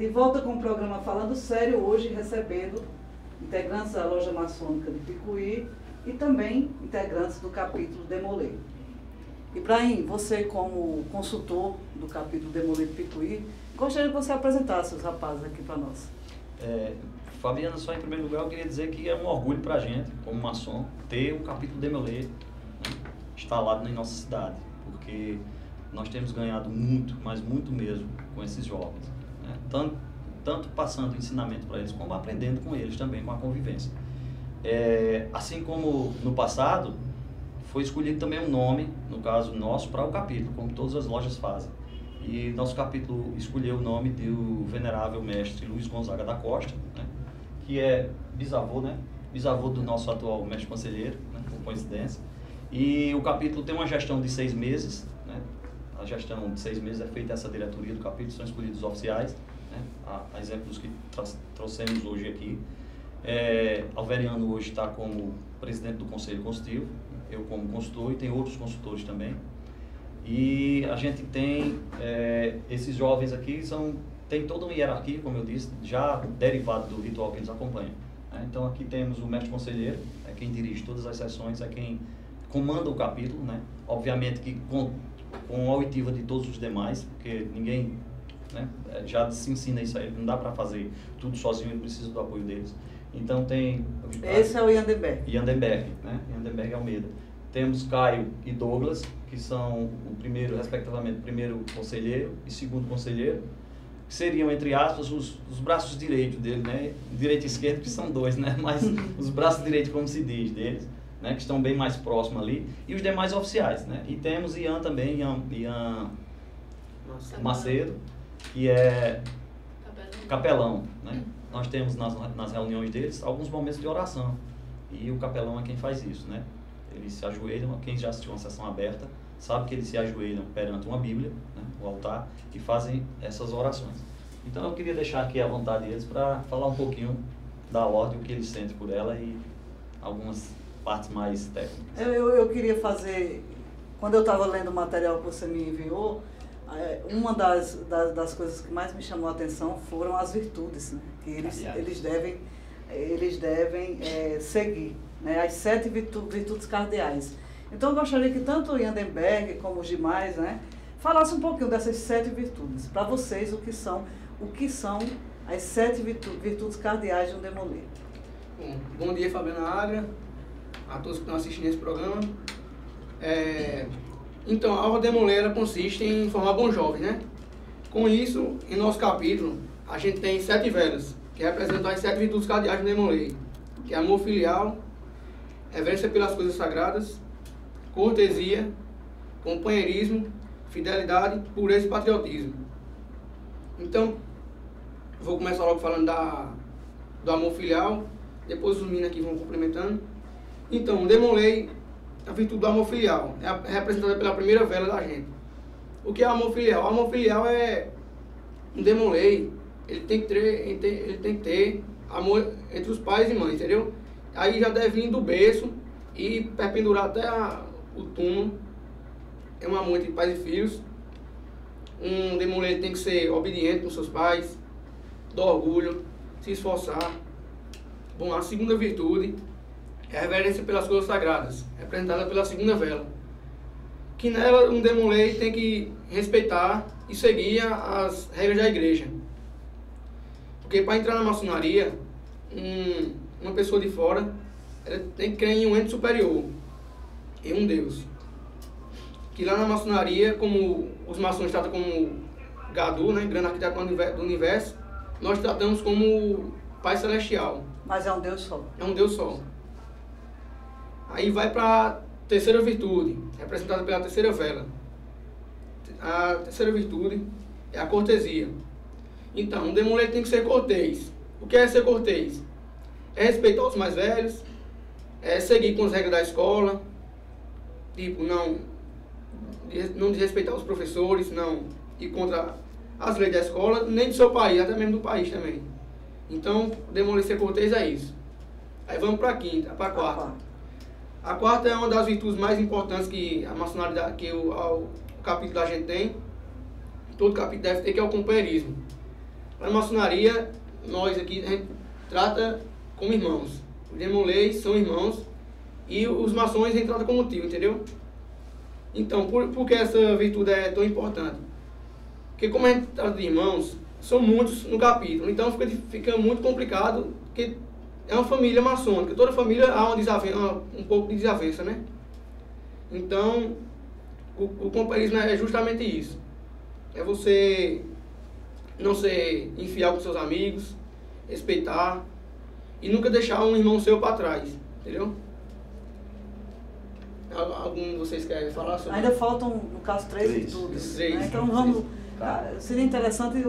De volta com o programa Falando Sério, hoje recebendo integrantes da Loja Maçônica de Picuí e também integrantes do capítulo Demolê. Ibrahim, você como consultor do capítulo Demolê de Picuí, gostaria que você apresentasse os rapazes aqui para nós. Fabiana, só em primeiro lugar eu queria dizer que é um orgulho para a gente, como maçom, ter o capítulo Demolê, né, instalado na nossa cidade, porque nós temos ganhado muito, mas muito mesmo, com esses jovens, né? Tanto passando ensinamento para eles, como aprendendo com eles também, com a convivência. Assim como no passado, foi escolhido também um nome, no caso nosso, para o capítulo, como todas as lojas fazem. E nosso capítulo escolheu o nome do venerável mestre Luiz Gonzaga da Costa, né, que é bisavô, né, bisavô do nosso atual mestre conselheiro, né, por coincidência. E o capítulo tem uma gestão de 6 meses, né, a gestão de 6 meses é feita essa diretoria do capítulo, são escolhidos os oficiais, né, a exemplos que trouxemos hoje aqui. Alveriano hoje está como presidente do Conselho Consultivo, eu como consultor, e tem outros consultores também. E a gente tem, esses jovens aqui tem toda uma hierarquia, como eu disse, já derivado do ritual que eles acompanham, né? Então aqui temos o mestre conselheiro, é quem dirige todas as sessões, é quem comanda o capítulo, né? Obviamente que com a oitiva de todos os demais, porque ninguém, né, já se ensina isso aí, não dá para fazer tudo sozinho, ele precisa do apoio deles. Então tem... Esse é o Yandenberg. Yandenberg, né? Yandenberg Almeida. Temos Caio e Douglas, que são o primeiro, respectivamente, primeiro conselheiro e segundo conselheiro, que seriam, entre aspas, os braços direitos dele, né? Direito e esquerdo, que são 2, né? Mas os braços direitos, como se diz, deles, né? Que estão bem mais próximos ali, e os demais oficiais, né? E temos Ian também, Ian Macedo, que é capelão, né? Nós temos nas reuniões deles alguns momentos de oração, e o capelão é quem faz isso, né? Eles se ajoelham, quem já assistiu uma sessão aberta sabe que eles se ajoelham perante uma Bíblia, né, o altar, e fazem essas orações. Então eu queria deixar aqui à vontade deles para falar um pouquinho da ordem, o que eles sentem por ela e algumas partes mais técnicas. Eu queria fazer, quando eu estava lendo o material que você me enviou, uma das coisas que mais me chamou a atenção foram as virtudes, né, que eles devem seguir, né, as 7 virtudes cardeais. Então eu gostaria que tanto o Yandenberg como os demais, né, falassem um pouquinho dessas 7 virtudes, para vocês o que são as 7 virtudes cardeais de um Demolê. Bom dia, Fabiana Agra, a todos que estão assistindo esse programa. Então, a Ordem Demoleira consiste em formar bons jovens, né? Com isso, em nosso capítulo, a gente tem 7 velas, que representam as 7 virtudes cardeais do Demolê, que é amor filial, reverência pelas coisas sagradas, cortesia, companheirismo, fidelidade, pureza e patriotismo. Então, vou começar logo falando do amor filial, depois os meninos aqui vão complementando. Então, o Demolê, a virtude do amor filial, é representada pela primeira vela da gente. O que é o amor filial? O amor filial é um Demolê, ele tem que ter amor entre os pais e mães, entendeu? Aí já deve vir do berço e perpendurar até o túmulo. É um amor entre pais e filhos. Um Demolê tem que ser obediente com seus pais, do orgulho, se esforçar. Bom, a segunda virtude é a reverência pelas coisas sagradas, representada pela segunda vela. Que nela um Demolê tem que respeitar e seguir as regras da igreja. Porque para entrar na maçonaria, uma pessoa de fora, ela tem que crer em um ente superior, em um Deus. Que lá na maçonaria, como os maçons tratam como Gadu, né, grande arquiteto do universo, nós tratamos como Pai Celestial. Mas é um Deus só. É um Deus só. Aí vai para a terceira virtude, representada pela terceira vela. A terceira virtude é a cortesia. Então, um Demolê tem que ser cortês. O que é ser cortês? É respeitar os mais velhos, é seguir com as regras da escola, tipo, não desrespeitar os professores, não ir contra as leis da escola, nem do seu país, até mesmo do país também. Então, Demolê ser cortês é isso. Aí vamos para a quinta, para a quarta. A quarta é uma das virtudes mais importantes que a maçonaria, que o capítulo da gente tem. Todo capítulo deve ter, que é o companheirismo. Na maçonaria, nós aqui, a gente trata como irmãos. Os Demolei são irmãos e os maçons a gente trata como tio, entendeu? Então, por que essa virtude é tão importante? Porque como a gente trata de irmãos, são muitos no capítulo, então fica muito complicado, porque é uma família maçônica, toda família há um pouco de desavença, né? Então, o companheirismo é justamente isso. É você não ser infiel com seus amigos, respeitar e nunca deixar um irmão seu para trás, entendeu? Algum de vocês quer falar sobre? Ainda faltam, no caso, 3 virtudes. Três. Né? Então vamos... Seria interessante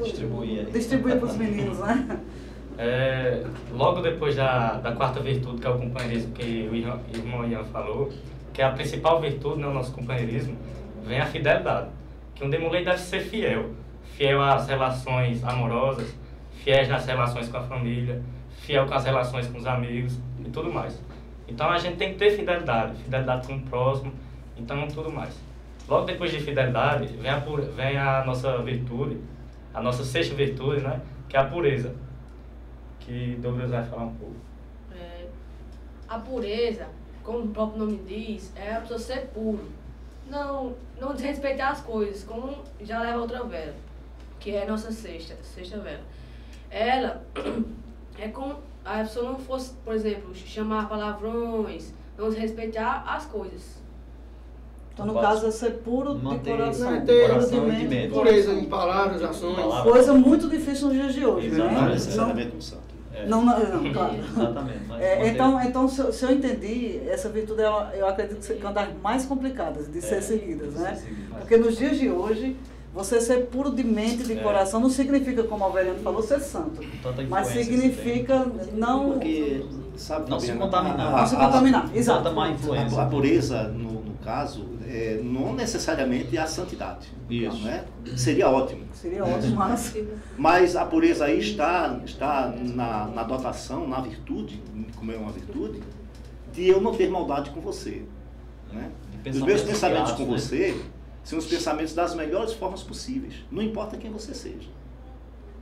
distribuir para os meninos, né? Logo depois da quarta virtude, que é o companheirismo, que o irmão Ian falou, que é a principal virtude no nosso companheirismo, vem a fidelidade. Que um Demolei deve ser fiel. Fiel às relações amorosas, fiel nas relações com a família, fiel com as relações com os amigos e tudo mais. Então a gente tem que ter fidelidade com o próximo, então tudo mais. Logo depois de fidelidade, vem a nossa virtude, a nossa sexta virtude, né? Que é a pureza. Que Douglas vai falar um pouco. A pureza, como o próprio nome diz, é a pessoa ser puro. Não desrespeitar as coisas, como já leva outra vela, que é a nossa sexta vela. Ela é como a pessoa não fosse, por exemplo, chamar palavrões, não desrespeitar as coisas. Então, no caso, é ser puro de coração. Puro de mente. Pureza em palavras, ações. Coisa muito difícil nos dias de hoje, né? Não necessariamente um santo. Não, claro. Exatamente. Então, se eu entendi, essa virtude, eu acredito que é uma das mais complicadas de ser seguidas, né? Porque nos dias de hoje, você ser puro de mente e de coração não significa, como a Aureliano falou, ser santo. Mas significa não... Porque, sabe, não se contaminar. Não se contaminar, exato. Má influência. A pureza, no caso, não necessariamente é a santidade. Isso. Né? Seria ótimo. Seria ótimo, mas a pureza aí está na dotação, na virtude, como é uma virtude, de eu não ter maldade com você. Né? Os meus pensamentos com você são os pensamentos das melhores formas possíveis. Não importa quem você seja.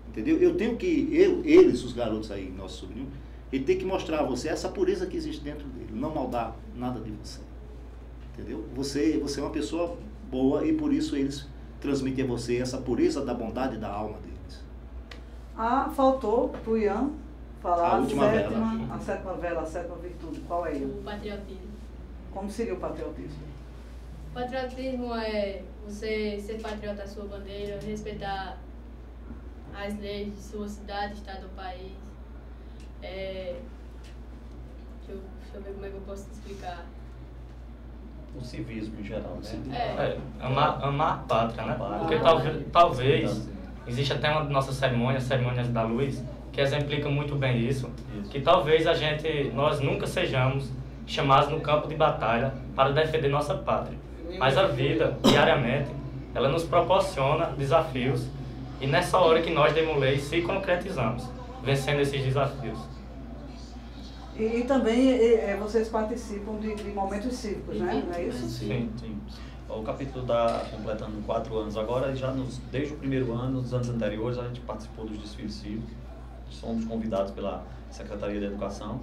Entendeu? Eu tenho que, eles, os garotos aí, nosso sobrinho, ele tem que mostrar a você essa pureza que existe dentro dele. Não maldar nada de você. Entendeu? Você é uma pessoa boa e por isso eles transmitem a você essa pureza da bondade da alma deles. Faltou pro Ian falar a sétima vela, a sétima virtude. Qual é? O patriotismo. Como seria o patriotismo? O patriotismo é você ser patriota da sua bandeira, respeitar as leis de sua cidade, estado ou país. Deixa eu ver como é que eu posso te explicar. O civismo em geral, né? Amar a pátria, né? Porque talvez existe até uma das nossas cerimônias da luz, que exemplifica muito bem isso. Que talvez nós nunca sejamos chamados no campo de batalha para defender nossa pátria. Mas a vida, diariamente, ela nos proporciona desafios e nessa hora que nós, Demolei, se concretizamos, vencendo esses desafios. E também vocês participam de momentos cívicos, né? Não é isso? Sim. O capítulo está completando 4 anos agora, e já desde o primeiro ano, nos anos anteriores, a gente participou dos desfiles cívicos. Somos convidados pela Secretaria da Educação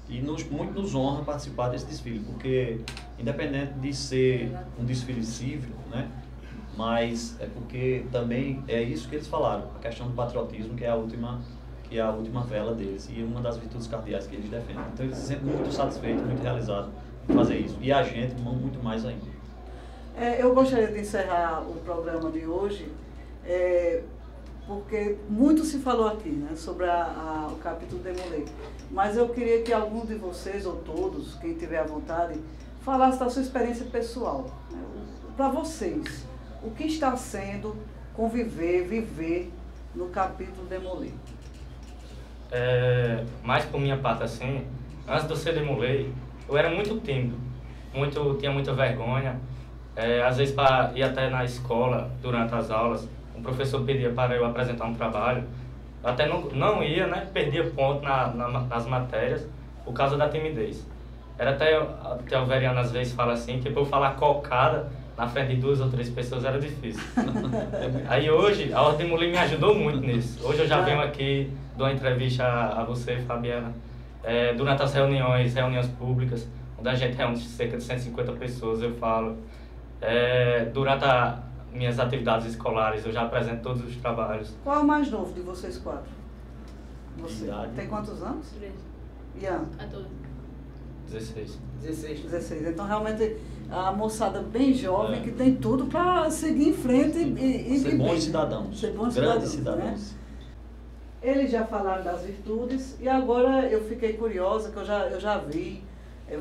e muito nos honra participar desse desfile, porque independente de ser um desfile cívico, né? Mas é porque também é isso que eles falaram, a questão do patriotismo, que é a última vela deles e uma das virtudes cardeais que eles defendem. Então eles se sentem muito satisfeitos, muito realizados em fazer isso. E a gente muito mais ainda. Eu gostaria de encerrar o programa de hoje, porque muito se falou aqui, né, sobre o capítulo Demolei. Mas eu queria que algum de vocês, ou todos, quem tiver à vontade, falasse da sua experiência pessoal. Né, para vocês, o que está sendo viver no capítulo Demolei? Mais por minha parte assim, antes de eu ser Demolei, eu era muito tímido, tinha muita vergonha. Às vezes para ir até na escola, durante as aulas, o professor pedia para eu apresentar um trabalho, eu até não ia, né? Perdia ponto nas matérias por causa da timidez. Era até o Veriano às vezes fala assim, que por eu falar cocada na frente de 2 ou 3 pessoas era difícil. Aí hoje, a Ordem Demolei me ajudou muito nisso. Hoje eu já venho aqui, dou uma entrevista a você, Fabiana, durante as reuniões públicas, onde a gente reúne cerca de 150 pessoas, eu falo. Durante minhas atividades escolares, eu já apresento todos os trabalhos. Qual é o mais novo de vocês 4? Você Idade. tem quantos anos? 13. Ian? 14. 16. 16. Então, realmente, a moçada bem jovem que tem tudo para seguir em frente e ser bons cidadãos. Ser bons grandes cidadãos. cidadãos. Né? Eles já falaram das virtudes e agora eu fiquei curiosa, que eu já vi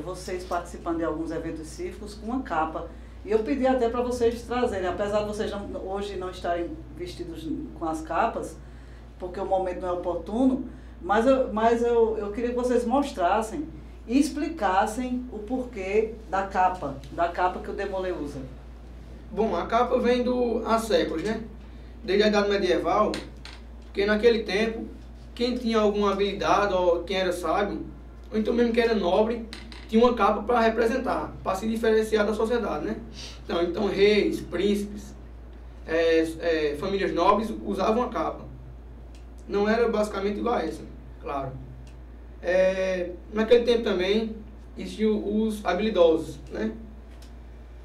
vocês participando de alguns eventos cívicos com uma capa. E eu pedi até para vocês trazerem, apesar de vocês hoje não estarem vestidos com as capas, porque o momento não é oportuno, mas eu queria que vocês mostrassem e explicassem o porquê da capa que o Demolei usa. Bom, a capa vem há séculos, né? Desde a Idade Medieval, porque naquele tempo, quem tinha alguma habilidade, ou quem era sábio, ou então mesmo que era nobre, tinha uma capa para representar, para se diferenciar da sociedade, né? Então reis, príncipes, famílias nobres usavam a capa. Não era basicamente igual a essa, claro. Naquele tempo também existiam os habilidosos, né?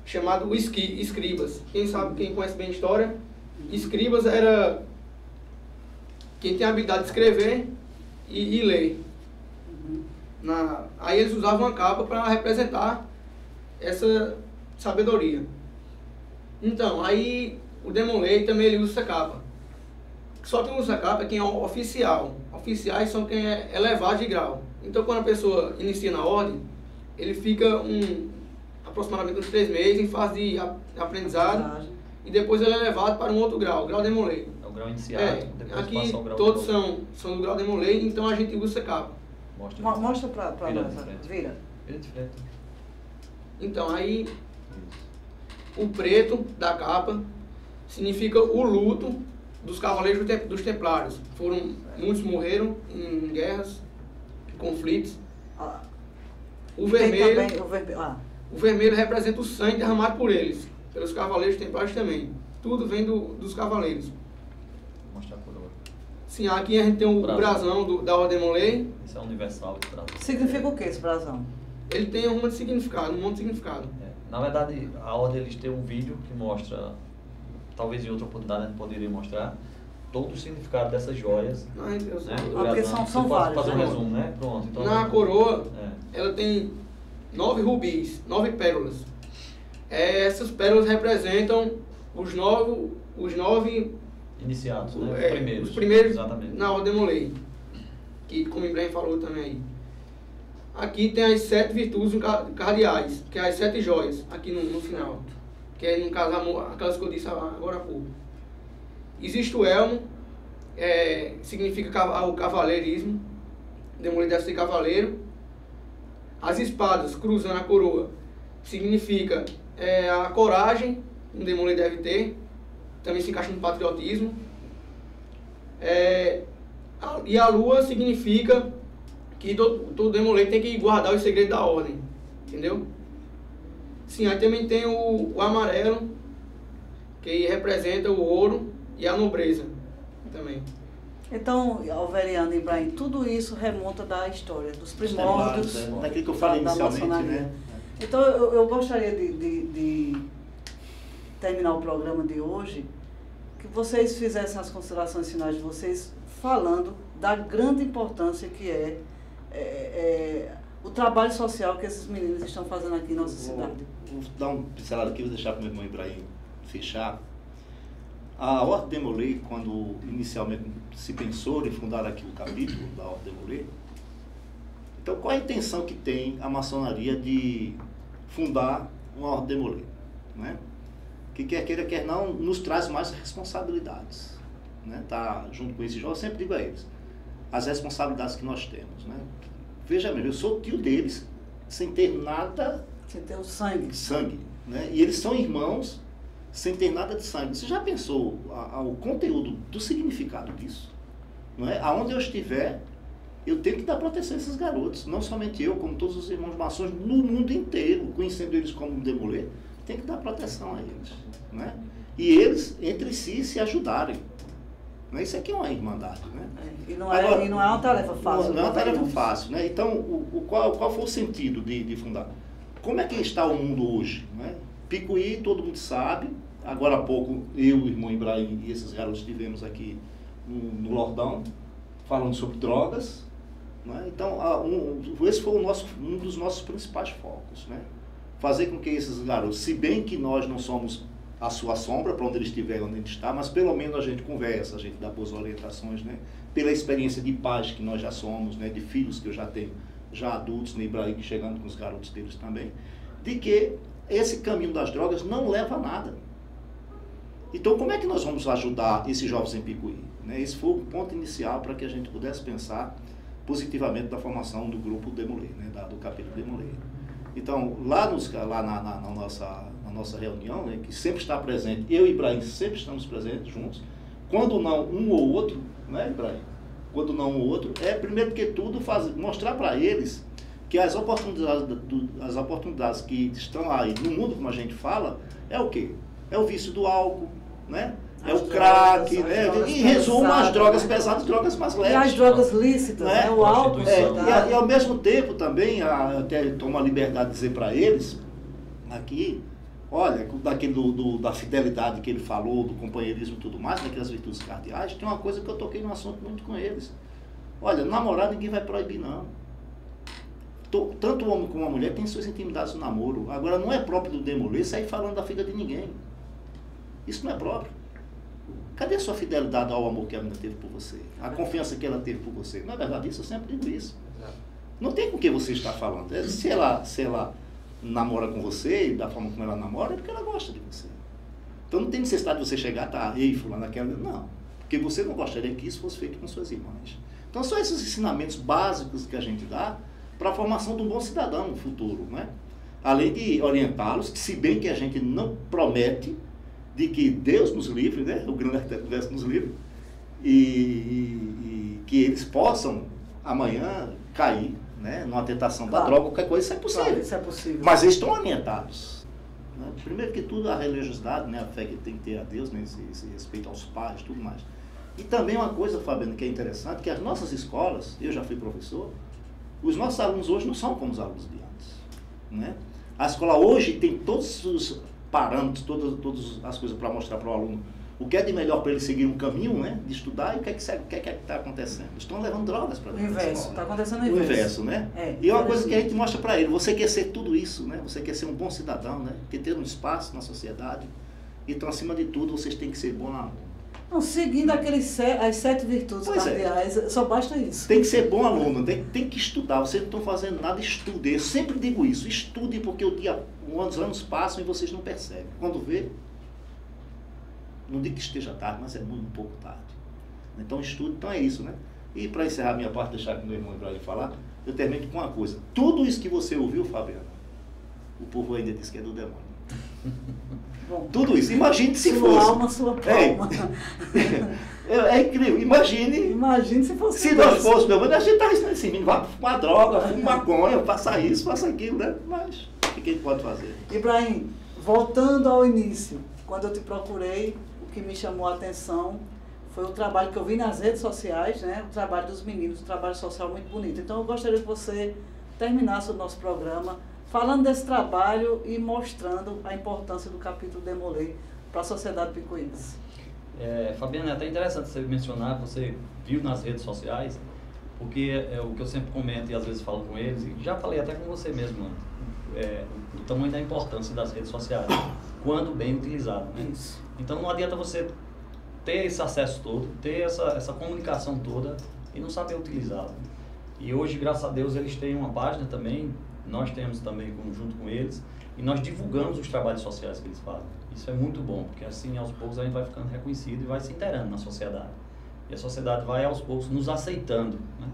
Chamado escribas. Quem conhece bem a história, escribas era quem tem a habilidade de escrever e ler. Aí eles usavam a capa para representar essa sabedoria. Então, aí o Demolei também ele usa essa capa. Só quem usa a capa é quem é oficial. Oficiais são quem é elevado de grau. Então, quando a pessoa inicia na ordem, ele fica aproximadamente uns 3 meses em fase de aprendizado e depois ele é levado para um outro grau, o grau Demolei. É o grau iniciado, depois aqui passa ao grau todos são do grau Demolei, então a gente usa essa capa. Mostra para nós. Vira de frente. Então, aí o preto da capa significa o luto dos cavaleiros dos templários. Muitos morreram em guerras, conflitos. O vermelho representa o sangue derramado por eles, pelos cavaleiros templários também. Tudo vem dos cavaleiros. Vou mostrar a coroa. Sim, aqui a gente tem o brasão da Ordem Demolei. Esse é universal de brasão. Significa o que esse brasão? Ele tem um monte de significado. Na verdade, a Ordem eles têm um vídeo que mostra, talvez em outra oportunidade a gente poderia mostrar, todo o significado dessas joias. Ai, Deus, né? Porque são vários. Fazer um resumo, né? Pronto. Então, na coroa, ela tem 9 rubis, 9 pérolas. Essas pérolas representam os nove iniciados, né? Os primeiros exatamente. Na Ordem Demolei, que como o Ibrahim falou também aí. Aqui tem as 7 virtudes cardeais, que é as 7 joias, aqui no final. Que é, no caso, aquelas que eu disse agora há pouco. Existe o elmo, significa o cavaleirismo. Demolei deve ser cavaleiro. As espadas cruzando a coroa significa a coragem, que um Demolei deve ter. Também se encaixa no patriotismo. E a lua significa que todo Demolei tem que guardar os segredos da ordem. Entendeu? Sim, aí também tem o amarelo, que representa o ouro e a nobreza também. Então, Alveriano e Ibrahim, tudo isso remonta da história, dos primórdios daquilo que eu falei inicialmente, né? Então, eu gostaria de terminar o programa de hoje, que vocês fizessem as considerações finais de vocês, falando da grande importância que é o trabalho social que esses meninos estão fazendo aqui em nossa cidade. Vou dar um pincelado aqui, vou deixar para o meu irmão Ibrahim fechar. A Ordem Demolei, quando inicialmente se pensou em fundar aqui o capítulo da Ordem Demolei, então qual a intenção que tem a maçonaria de fundar uma Ordem Demolei? Né? Que quer queira, quer não, nos traz mais responsabilidades. Né? Tá junto com esses jovens, eu sempre digo a eles, as responsabilidades que nós temos. Né? Veja mesmo, eu sou tio deles, sem ter nada... Sem ter o sangue. Sangue. Né? E eles são irmãos sem ter nada de sangue. Você já pensou o conteúdo do significado disso? Não é? Aonde eu estiver, eu tenho que dar proteção a esses garotos. Não somente eu, como todos os irmãos maçons no mundo inteiro, conhecendo eles como Demolei. tem que dar proteção a eles, né? E eles, entre si, se ajudarem. Isso aqui é uma irmandade, né? E não é uma tarefa fácil. Não é uma tarefa fácil, né? Então, qual foi o sentido de fundar? Como é que está o mundo hoje, né? Picuí, todo mundo sabe. Agora há pouco, eu, o irmão Ibrahim e esses garotos estivemos aqui no Lordão, falando sobre drogas, né? Então, esse foi um dos nossos principais focos, né? Fazer com que esses garotos, se bem que nós não somos a sua sombra, para onde ele estiver, onde ele está, mas pelo menos a gente conversa, a gente dá boas orientações, né? Pela experiência de pais que nós já somos, né? De filhos que eu já tenho, já adultos, né? Ibrahim chegando com os garotos deles também, de que esse caminho das drogas não leva a nada. Então, como é que nós vamos ajudar esses jovens em Picuí? Né? Esse foi o ponto inicial para que a gente pudesse pensar positivamente da formação do grupo Demolei, né? Do capítulo Demolei. Então, lá na nossa reunião, né? Que sempre está presente, eu e Ibrahim sempre estamos presentes juntos, quando não um ou outro, né, Ibrahim? Quando não um ou outro, primeiro que tudo mostrar para eles que as oportunidades que estão aí no mundo, como a gente fala, é o quê? É o vício do álcool, né? É o crack, né? Em resumo, as drogas pesadas, drogas mais leves. E as drogas lícitas, né? O álcool. E ao mesmo tempo também, até tomo a liberdade de dizer para eles, aqui, olha, da fidelidade que ele falou, do companheirismo e tudo mais, daquelas virtudes cardeais, tem uma coisa que eu toquei no assunto muito com eles. Olha, namorar ninguém vai proibir, não. Tanto o homem como a mulher tem suas intimidades no namoro. Agora, não é próprio do Demolei sair falando da filha de ninguém. Isso não é próprio. Cadê a sua fidelidade ao amor que a menina teve por você? A confiança que ela teve por você? Não é verdade isso? Eu sempre digo isso. Não tem com o que você está falando. Se ela namora com você, e da forma como ela namora, é porque ela gosta de você. Então não tem necessidade de você chegar, ei, fulano, aquela... Não. Porque você não gostaria que isso fosse feito com suas irmãs. Então são esses ensinamentos básicos que a gente dá para a formação de um bom cidadão no futuro, né? Além de orientá-los, que se bem que a gente não promete de que Deus nos livre, né? O grande arquiteto do universo nos livre, e que eles possam amanhã cair, né? Numa tentação da droga, qualquer coisa, isso é possível. Claro, isso é possível. Mas eles estão orientados. Né? Primeiro que tudo, a religiosidade, né? A fé que tem que ter a Deus, né? Esse respeito aos pais, tudo mais. E também uma coisa, Fabiano, que é interessante, que as nossas escolas, eu já fui professor, os nossos alunos hoje não são como os alunos de antes, né? A escola hoje tem todos os parâmetros, todas as coisas para mostrar para o aluno o que é de melhor para ele seguir um caminho, né? De estudar, e o que é que está acontecendo. Estão levando drogas para dentro da escola. Está acontecendo o inverso, né? E é uma coisa que a gente mostra para ele, você quer ser tudo isso, né? Você quer ser um bom cidadão, né? Quer ter um espaço na sociedade. Então, acima de tudo, vocês têm que ser bom aluno. Não, seguindo as 7 virtudes cardeais, só basta isso. Tem que ser bom aluno, tem que estudar. Vocês não estão fazendo nada, estudem. Eu sempre digo isso, estudem, porque os anos passam e vocês não percebem. Quando vê, não digo que esteja tarde, mas é muito pouco tarde. Então estude, então é isso, né? E para encerrar a minha parte, deixar com o meu irmão Ibrahim falar, eu termino com uma coisa. Tudo isso que você ouviu, Fabiano, o povo ainda diz que é do demônio. Bom, tudo isso, imagine se sua fosse. Sua alma, sua palma. É incrível, imagine se fosse. Se nós fôssemos, meu a gente está ensinando assim, menino, vá fumar droga, fuma maconha, faça isso, faça aquilo, né? Mas o que a gente pode fazer? Ibrahim, voltando ao início, quando eu te procurei, o que me chamou a atenção foi o trabalho que eu vi nas redes sociais, né? O trabalho dos meninos, um trabalho social muito bonito. Então eu gostaria que você terminasse o nosso programa falando desse trabalho e mostrando a importância do capítulo Demolei para a sociedade picuense. Fabiana, é até interessante você mencionar, você viu nas redes sociais, porque é o que eu sempre comento e às vezes falo com eles, e já falei até com você mesmo, o tamanho da importância das redes sociais, quando bem utilizado, né? Isso. Então não adianta você ter esse acesso todo, ter essa comunicação toda e não saber utilizá-la. E hoje, graças a Deus, eles têm uma página também, nós temos também junto com eles, e nós divulgamos os trabalhos sociais que eles fazem. Isso é muito bom, porque assim, aos poucos, a gente vai ficando reconhecido e vai se inteirando na sociedade. E a sociedade vai, aos poucos, nos aceitando, né?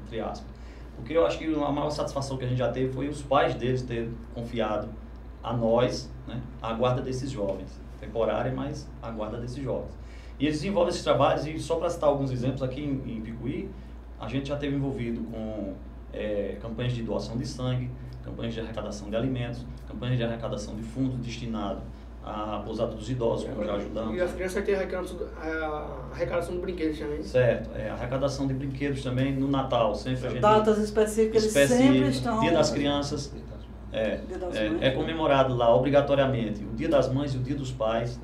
Entre aspas. Porque eu acho que a maior satisfação que a gente já teve foi os pais deles terem confiado a nós, né? A guarda desses jovens. Temporária, mas a guarda desses jovens. E eles desenvolvem esses trabalhos, e só para citar alguns exemplos, aqui em Picuí, a gente já esteve envolvido com campanhas de doação de sangue, campanhas de arrecadação de alimentos, campanhas de arrecadação de fundos destinados à pousada dos idosos, como já ajudamos. E as crianças têm a arrecadação de brinquedos também. Certo, arrecadação de brinquedos também no Natal, sempre a gente... Datas específicas, eles sempre estão... Dia das Crianças, é comemorado lá obrigatoriamente o Dia das Mães e o Dia dos Pais.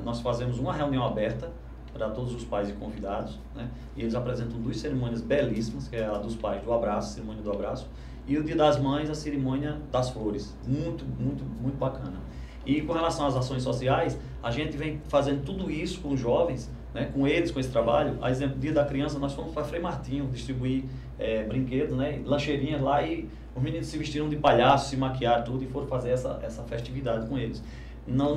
Nós fazemos uma reunião aberta para todos os pais e convidados, né? E eles apresentam 2 cerimônias belíssimas, que é a dos pais do abraço, a cerimônia do abraço, e o Dia das Mães, a cerimônia das flores. Muito, muito, muito bacana. E com relação às ações sociais, a gente vem fazendo tudo isso com os jovens, né, com eles, com esse trabalho. A exemplo, Dia da Criança, nós fomos para Frei Martinho distribuir brinquedos, né, lancheirinhas lá, e os meninos se vestiram de palhaço, se maquiaram tudo e foram fazer essa festividade com eles. No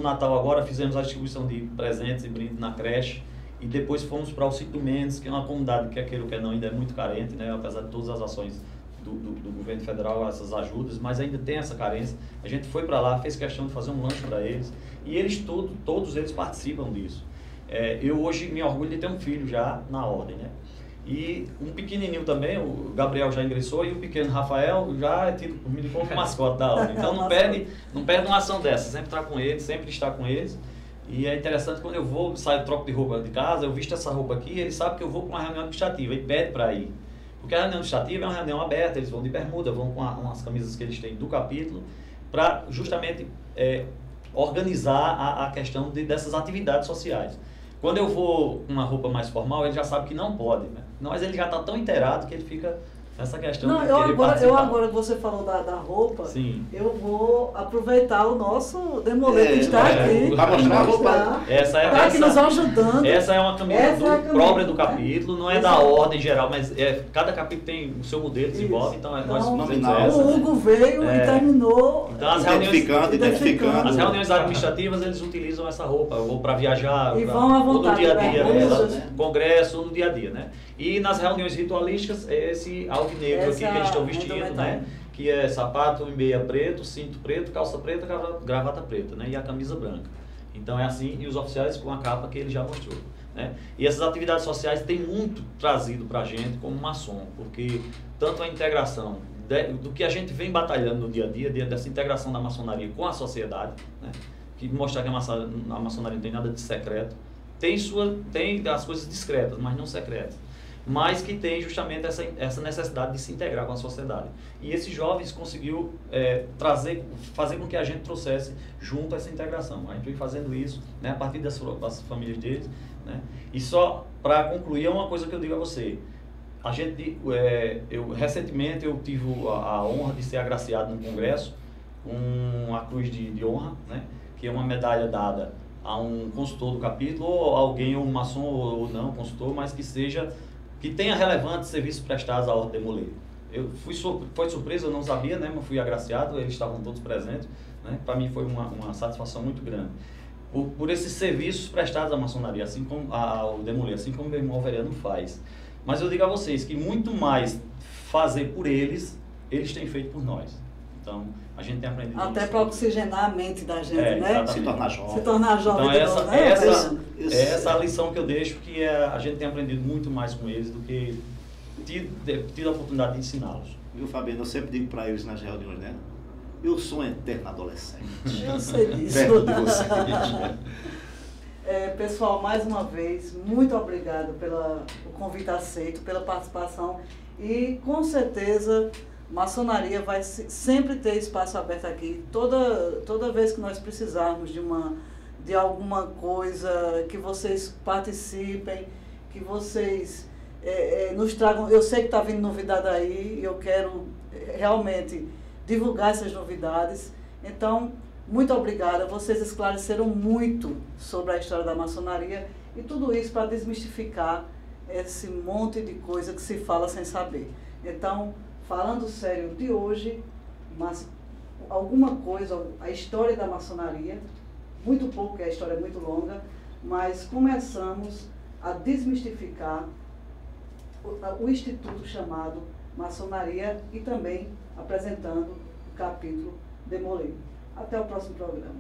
Natal agora fizemos a distribuição de presentes e brindes na creche, e depois fomos para o Sítio Mendes, que é uma comunidade que, quer ou quer não, ainda é muito carente, né, apesar de todas as ações do governo federal, essas ajudas, mas ainda tem essa carência. A gente foi para lá, fez questão de fazer um lanche para eles, e eles todos eles participam disso. Eu hoje me orgulho de ter um filho já na ordem, né? E um pequenininho também, o Gabriel já ingressou, e o pequeno Rafael já é tido por mim como mascote da ordem. Então não perde uma ação dessa, sempre está com eles, sempre está com eles. E é interessante, quando eu vou, saio, troco de roupa de casa, eu visto essa roupa aqui, ele sabe que eu vou para uma reunião administrativa, ele pede para ir. Porque a reunião administrativa é uma reunião aberta, eles vão de bermuda, vão com as camisas que eles têm do capítulo, para justamente organizar a questão dessas atividades sociais. Quando eu vou com uma roupa mais formal, ele já sabe que não pode, né? Mas ele já está tão inteirado que ele fica nessa questão de querer participar. Agora que você falou da roupa, sim, eu vou aproveitar o nosso Demolê que está aqui. Para mostrar a roupa. Está aqui nos ajudando. Essa é uma camisa própria do capítulo, não é da ordem geral, mas cada capítulo tem o seu modelo, desenvolve, então nós fizemos essa. O Hugo veio e terminou então, identificando. As reuniões administrativas, eles utilizam essa roupa, ou para viajar, e vão à vontade, no dia a dia, congresso, ou no dia a dia, né? E nas reuniões ritualísticas, esse alvinegro aqui que eles estão vestindo, né? Que é sapato e meia preto, cinto preto, calça preta, gravata preta, né? E a camisa branca. Então é assim, e os oficiais com a capa que ele já mostrou, né? E essas atividades sociais têm muito trazido para a gente como maçom, porque tanto a integração do que a gente vem batalhando no dia a dia, dessa integração da maçonaria com a sociedade, né? Que mostrar que a maçonaria não tem nada de secreto, tem as coisas discretas, mas não secretas, mas que tem justamente essa necessidade de se integrar com a sociedade. E esses jovens conseguiu fazer com que a gente trouxesse junto essa integração. A gente vem fazendo isso, né, a partir das famílias deles, né? E só para concluir, é uma coisa que eu digo a você. Recentemente eu tive a honra de ser agraciado no Congresso com a Cruz de Honra, né, que é uma medalha dada a um consultor do capítulo, ou alguém, ou um maçom ou não consultor, mas que tenha relevantes serviços prestados à Ordem Demolê. Foi surpresa, eu não sabia, né, mas fui agraciado, eles estavam todos presentes, né? Para mim foi uma satisfação muito grande. Por esses serviços prestados à maçonaria, assim como ao Demolê, assim como meu irmão Veriano faz. Mas eu digo a vocês que muito mais fazer por eles têm feito por nós. Então, a gente tem aprendido até para oxigenar a mente da gente, né? Se tornar jovem. Se tornar jovem. Então, essa lição que eu deixo, que a gente tem aprendido muito mais com eles do que tido a oportunidade de ensiná-los. Viu, Fabiano? Eu sempre digo para eles nas reuniões, né? Eu sou um eterno adolescente. Eu sei disso. Perto de você. Pessoal, mais uma vez, muito obrigado pelo convite aceito, pela participação, e com certeza maçonaria vai sempre ter espaço aberto aqui. Toda vez que nós precisarmos de alguma coisa, que vocês participem, que vocês nos tragam. Eu sei que está vindo novidade aí, eu quero realmente divulgar essas novidades. Então, muito obrigada, vocês esclareceram muito sobre a história da maçonaria, e tudo isso para desmistificar esse monte de coisa que se fala sem saber. Então, falando sério de hoje, mas alguma coisa, a história da maçonaria, muito pouco, porque a história é muito longa, mas começamos a desmistificar o instituto chamado maçonaria, e também apresentando o capítulo Demolê. Até o próximo programa.